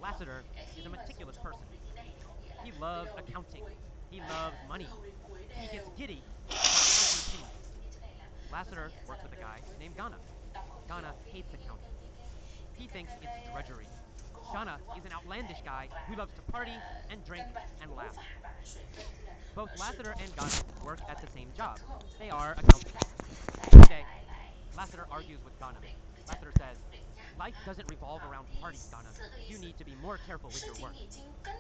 Lassiter is a meticulous person. He loves accounting. He loves money. He gets giddy about counting pennies. Lassiter works with a guy named Ghana. Ghana hates accounting. He thinks it's drudgery. Ghana is an outlandish guy who loves to party and drink and laugh. Both Lassiter and Ghana work at the same job. They are accountants. One day, Lassiter argues with Ghana. Lassiter says, "Life doesn't revolve around parties, Ghana. You need to be more careful with your work."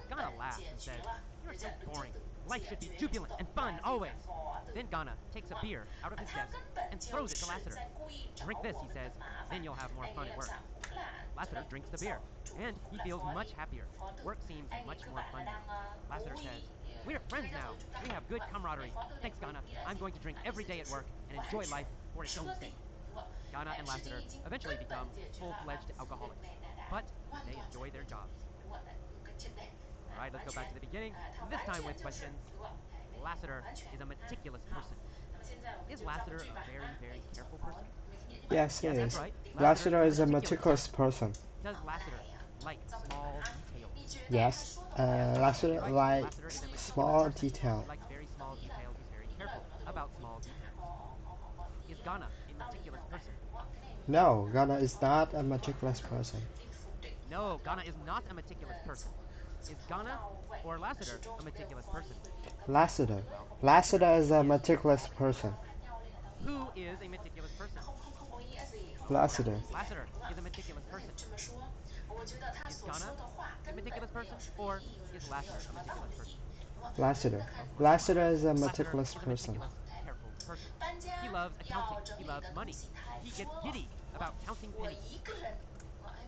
Ghana laughs and says, "You're so boring. Life should be jubilant and fun always." Then Ghana takes a beer out of his desk and throws it to Lassiter. "Drink this," he says, "then you'll have more fun at work." Lassiter drinks the beer, and he feels much happier. Work seems much more fun now. Lassiter says, "We're friends now. We have good camaraderie. Thanks, Ghana. I'm going to drink every day at work and enjoy life for its own sake." Ghana and Lassiter eventually become full-fledged alcoholics, but they enjoy their jobs. Alright, let's go back to the beginning, this time with questions. Lassiter is a meticulous person. Is Lassiter a very, very careful person? Yes, he Yes, that's is. right. Lassiter is a meticulous meticulous person. Does Lassiter like small details? Yes. Yes, Lassiter right. likes Lassiter is a meticulous small person. detail. He likes very small details. He's very careful about small details. Is Ghana a meticulous person? No, Ghana is not a meticulous person. No, Ghana is not a meticulous person. Is Ghana or Lassiter a meticulous person? Lassiter. Well, Lassiter is a is. meticulous person. Who is a meticulous person? Lassiter. Lassiter is a meticulous person. Is Ghana a meticulous person or is Lassiter a meticulous person? Lassiter. Of course, Lassiter is a Lassiter meticulous is a person. meticulous, careful person. He loves accounting. He loves money. He gets giddy about counting pennies.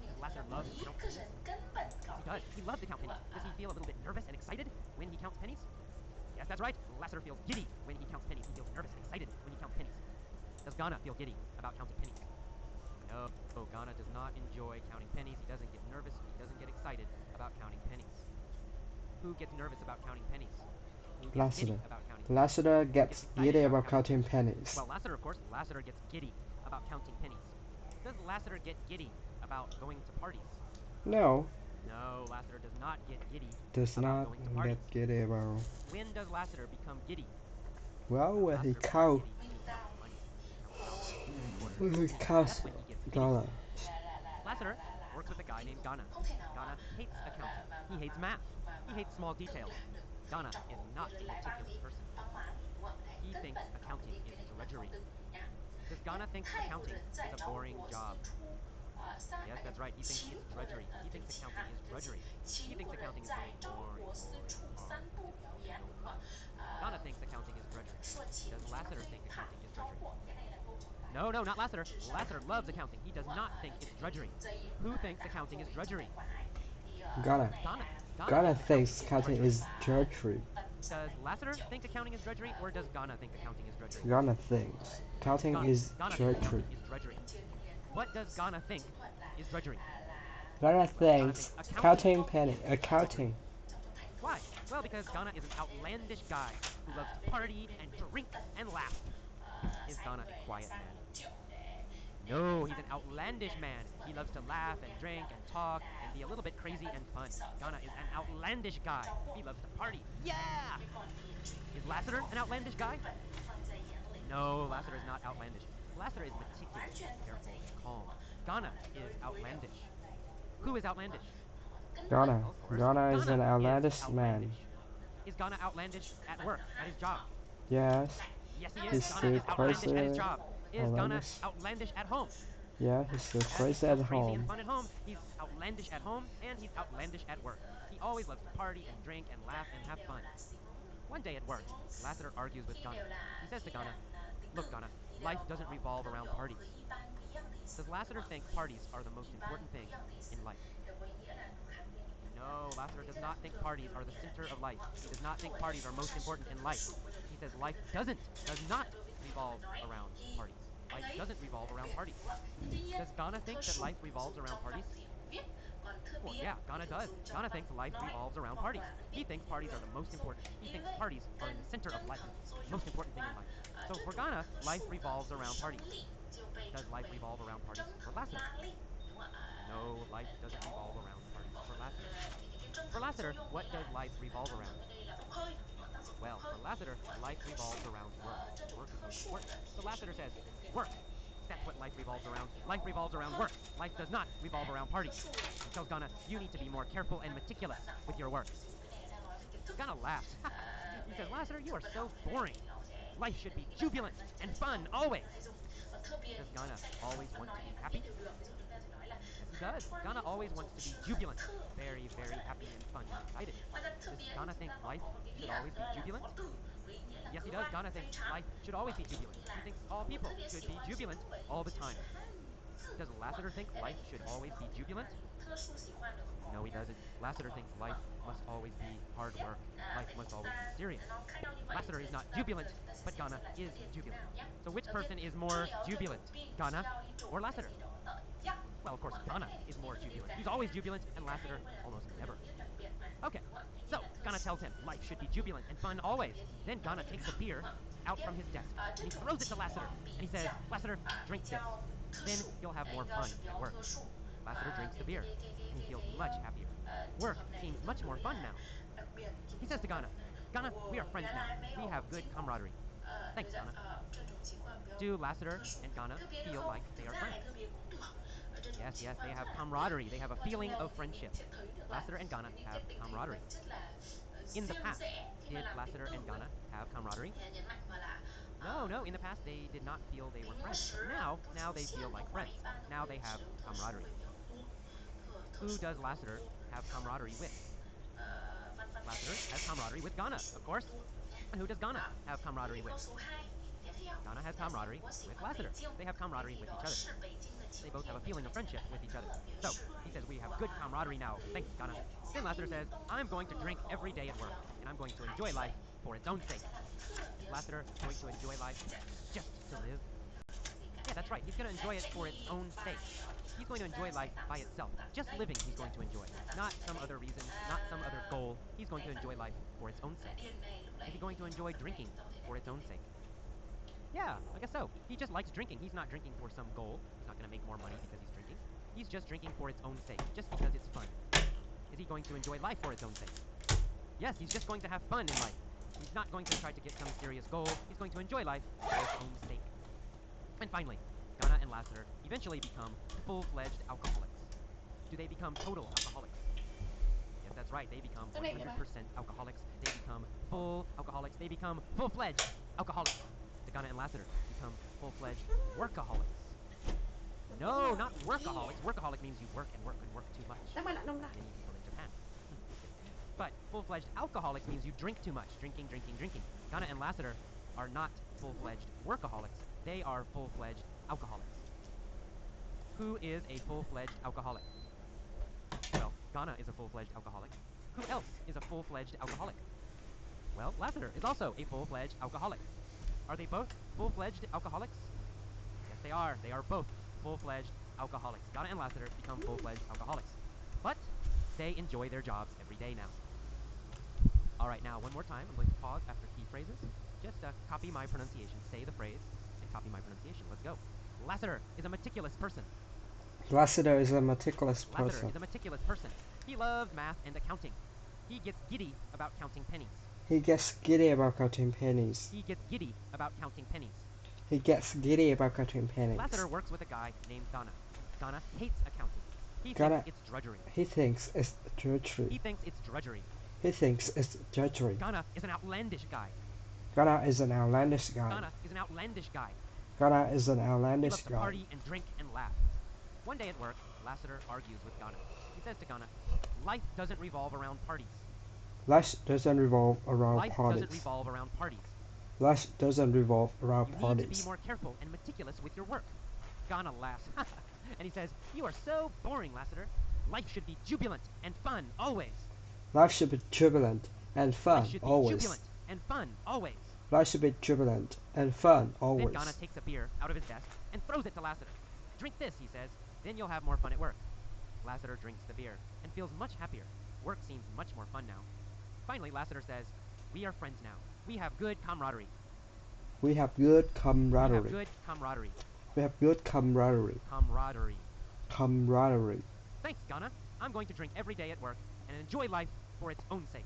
Does Lassiter love to count pennies? Yes, he does. He loves to count pennies. Does he feel a little bit nervous and excited when he counts pennies? Yes, that's right. Lassiter feels giddy when he counts pennies. He feels nervous and excited when he counts pennies. Does Ghana feel giddy about counting pennies? No, Ghana does not enjoy counting pennies. He doesn't get nervous. He doesn't get excited about counting pennies. Who gets nervous about counting pennies? Who gets giddy Lassiter. about counting pennies? Lassiter Who gets gets excited giddy about about counting counting pennies? pennies. Well, Lassiter, of course, Lassiter gets giddy about counting pennies. Does Lassiter get giddy about going to parties? No, No, Lassiter does not get giddy does about not going to get parties. giddy about. When does Lassiter become giddy? Well, when he Lassiter becomes count, giddy when he counts money. He counts dollars and quarters. when he counts That's when he gets giddy. dollars. Lassiter works with a guy named Ghana. Ghana hates accounting. He hates math. He hates small details. Ghana is not a meticulous person. He thinks accounting is drudgery. Does Ghana think accounting is a boring job? Yes, that's right. He thinks it's drudgery. He thinks accounting is drudgery. He thinks accounting is very boring, hard, and no fun. Ghana thinks accounting is drudgery. Does Lassiter think accounting is drudgery? No, no, not Lassiter. Lassiter loves accounting. He does not think it's drudgery. Who thinks accounting is drudgery? Ghana. Ghana. Ghana Thinks thinks accounting counting is is drudgery. drudgery. Does Lassiter think accounting is drudgery, or does Ghana think accounting is drudgery? Ghana thinks counting is Ghana thinks drudgery. accounting is drudgery. What does Ghana think is drudgery? Ghana Well, Ghana thinks thinks counting accounting penny, is drudgery. accounting. Why? Well, because Ghana is an outlandish guy who loves to party and drink and laugh. Is Ghana a quiet man? No, he's an outlandish man. He loves to laugh and drink and talk and be a little bit crazy and fun. Ghana is an outlandish guy. He loves to party. Yeah! Is Lassiter an outlandish guy? No, Lassiter is not outlandish. Lassiter is meticulous, careful, calm. Ghana is outlandish. Who is outlandish? Ghana. Well, of course, Ghana is Ghana an is outlandish man. outlandish. Is Ghana outlandish at work, at his job? Yes. Yes, he is. He's Ghana still is outlandish at his crazy. job. Is Ghana Outlandish. outlandish at home? Yeah, he's still Yes, he's crazy still at crazy and home. fun at home. He's outlandish at home, and he's outlandish at work. He always loves to party and drink and laugh and have fun. One day at work, Lassiter argues with Ghana. He says to Ghana, "Look, Ghana, life doesn't revolve around parties." Does Lassiter think parties are the most important thing in life? No, Lassiter does not think parties are the center of life. He does not think parties are most important in life. He says life does not revolve around parties. Life doesn't revolve around parties. Does Ghana think that life revolves around parties? Well, yeah, Ghana does. Ghana thinks life revolves around parties. He thinks parties are the most important. He thinks parties are in the center of life, the most important thing in life. So for Ghana, life revolves around parties. Does life revolve around parties for Lassiter? No, life doesn't revolve around parties for Lassiter. For Lassiter, what does life revolve around? Well, for Lassiter, life revolves around work. Work is always important. So Lassiter says, work. That's what life revolves around. Life revolves around work. Life does not revolve around parties. He tells Ghana, you need to be more careful and meticulous with your work. Ghana laughs. He says, Lassiter, you are so boring. Life should be jubilant and fun always. Does Ghana always want to be happy? Yes, he does. Ghana always wants to be jubilant. Very, very happy and fun and excited. Does Ghana think life should always be jubilant? Yes, he does. Ghana thinks life should always be jubilant. He thinks all people should be jubilant all the time. Does Lassiter think life should always be jubilant? No, he doesn't. Lassiter thinks life must always be hard work. Life must always be serious. Lassiter is not jubilant, but Ghana is jubilant. So which person is more jubilant, Ghana or Lassiter? Well, of course, Ghana is more jubilant. He's always jubilant, and Lassiter almost never. Okay, so Ghana tells him life should be jubilant and fun always. Then Ghana takes a beer out from his desk, and he throws it to Lassiter, and he says, Lassiter, drink this. Then you'll have more fun at work. Lassiter drinks the beer, and he feels much happier. Work seems much more fun now. He says to Ghana, Ghana, we are friends now. We have good camaraderie. Thanks, Ghana. Do Lassiter and Ghana feel like they are friends? Yes, yes, they have camaraderie. They have a feeling of friendship. Lassiter and Ghana have camaraderie. In the past, did Lassiter and Ghana have camaraderie? No, no, in the past they did not feel they were friends. But now they feel like friends. Now they have camaraderie. Who does Lassiter have camaraderie with? Lassiter has camaraderie with Ghana, of course. And who does Ghana have camaraderie with? Ghana has camaraderie with Lassiter. They have camaraderie with each other. They both have a feeling of friendship with each other. So, he says, we have good camaraderie now. Thanks, Ghana. Then Lassiter says, I'm going to drink every day at work, and I'm going to enjoy life for its own sake. Is Lassiter going to enjoy life just to live? Yeah, that's right. He's going to enjoy it for its own sake. He's going to enjoy life by itself. Just living he's going to enjoy. Not some other reason, not some other goal. He's going to enjoy life for its own sake. Is he going to enjoy drinking for its own sake? Yeah, I guess so. He just likes drinking. He's not drinking for some goal. He's not going to make more money because he's drinking. He's just drinking for its own sake, just because it's fun. Is he going to enjoy life for its own sake? Yes, he's just going to have fun in life. He's not going to try to get some serious goal. He's going to enjoy life for its own sake. And finally, Ghana and Lassiter eventually become full-fledged alcoholics. Do they become total alcoholics? Yes, that's right. They become 100% alcoholics. They become full alcoholics. They become full-fledged alcoholics. Do Ghana and Lassiter become full-fledged workaholics? No, not workaholics. Workaholic means you work and work and work too much. Many people in Japan. But full-fledged alcoholics means you drink too much. Drinking, drinking, drinking. Ghana and Lassiter are not full-fledged workaholics. They are full-fledged alcoholics. Who is a full-fledged alcoholic? Well, Ghana is a full-fledged alcoholic. Who else is a full-fledged alcoholic? Well, Lassiter is also a full-fledged alcoholic. Are they both full-fledged alcoholics? Yes, they are. They are both full-fledged alcoholics. Ghana and Lassiter become full-fledged alcoholics. But they enjoy their jobs every day now. All right, now one more time. I'm going to pause after key phrases. Just copy my pronunciation. Say the phrase and copy my pronunciation. Let's go. Lassiter is a meticulous person. Lassiter is a meticulous Lassiter person. is a meticulous person. He loves math and accounting. He gets giddy about counting pennies. He gets giddy about counting pennies. He gets giddy about counting pennies. He gets giddy about counting pennies. Lassiter works with a guy named Ghana. Ghana hates accounting. He Ghana, thinks it's drudgery. he thinks it's drudgery. He thinks it's drudgery. He thinks it's drudgery. Ghana is an outlandish guy. Ghana is an outlandish guy. Ghana is an outlandish guy. Ghana is an He outlandish loves to guy. party and drink and laugh. One day at work, Lassiter argues with Ghana. He says to Ghana, life doesn't revolve around parties. Life doesn't revolve around Life parties. doesn't revolve around parties. Life doesn't revolve around You need parties. to be more careful and meticulous with your work. Ghana laughs, and he says, you are so boring, Lassiter. Life should be jubilant and fun always. Life should be jubilant and fun Life should be always. jubilant and fun always. Life should be jubilant and fun always. Then Ghana takes a beer out of his desk and throws it to Lassiter. Drink this, he says. Then you'll have more fun at work. Lassiter drinks the beer and feels much happier. Work seems much more fun now. Finally, Lassiter says, we are friends now. We have good camaraderie. We have good We camaraderie. have good camaraderie. We have good camaraderie. Camaraderie. Camaraderie. Thanks, Ghana. I'm going to drink every day at work and enjoy life for its own sake.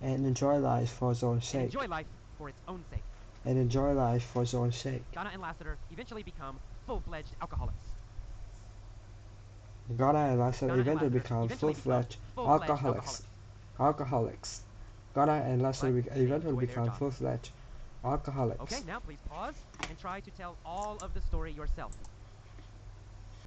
And enjoy life for its own And sake. enjoy life for its own sake. And enjoy life for its own sake. Ghana and Lassiter eventually become full-fledged alcoholics. Ghana and Lassiter Ghana and eventually Lassiter become eventually become full-fledged full-fledged alcoholics. alcoholics. Alcoholics. Ghana and Lassiter But they eventually enjoy their become jobs. full-fledged Okay, alcoholics. now please pause and try to tell all of the story yourself.